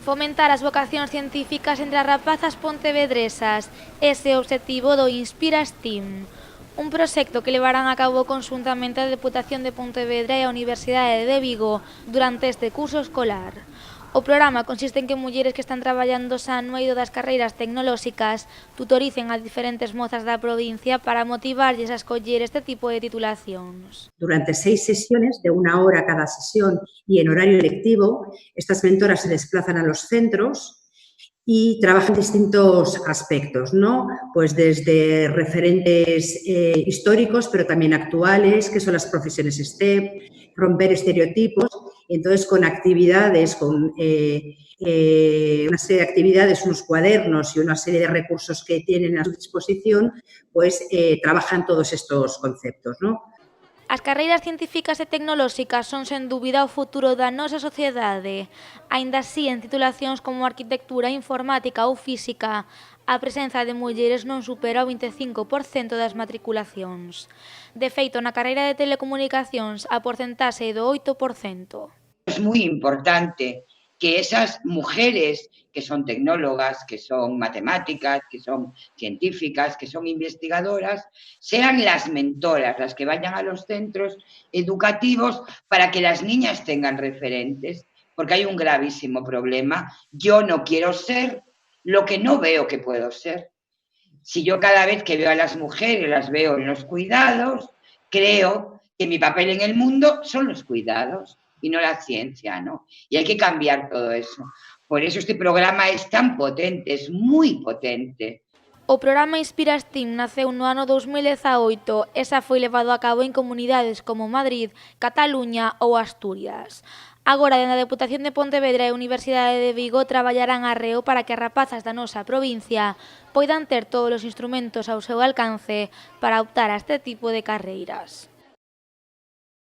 Fomentar as vocacións científicas entre as rapazas pontevedresas, ese é o obxectivo do Inspira STEAM, un proxecto que levarán a cabo conxuntamente a Deputación de Pontevedra e a Universidade de Vigo durante este curso escolar. O programa consiste en que mulleres que están traballando xa no eido das carreiras tecnolóxicas tutoricen a diferentes mozas da provincia para motivarlles a escoller este tipo de titulacións. Durante 6 sesiones, de 1 hora cada sesión y en horario lectivo, estas mentoras se desplazan a los centros y trabajan distintos aspectos, ¿no? Pues desde referentes históricos, pero también actuales, que son las profesiones STEM, romper estereotipos. Entonces, con actividades, con una serie de actividades, unos cuadernos y una serie de recursos que tienen a su disposición, pues trabajan todos estos conceptos, ¿no? As carreiras científicas e tecnolóxicas son sen dúbida o futuro da nosa sociedade. Aínda así, en titulacións como arquitectura, informática ou física, a presenza de mulleres non supera o 25% das matriculacións. De feito, na carreira de telecomunicacións, a porcentaxe é do 8%. Es muy importante que esas mujeres que son tecnólogas, que son matemáticas, que son científicas, que son investigadoras, sean las mentoras, las que vayan a los centros educativos para que las niñas tengan referentes, porque hay un gravísimo problema. Yo no quiero ser lo que no veo que puedo ser. Si yo cada vez que veo a las mujeres las veo en los cuidados, creo que mi papel en el mundo son los cuidados y no la ciencia, ¿no? Y hay que cambiar todo eso. Por eso este programa es tan potente, es muy potente. O programa Inspira STEAM naceu no ano 2018 e xa foi levado a cabo en comunidades como Madrid, Cataluña ou Asturias. Agora, dende a Deputación de Pontevedra e a Universidade de Vigo traballarán arreo para que as rapazas da nosa provincia poidan ter todos os instrumentos ao seu alcance para optar a este tipo de carreiras.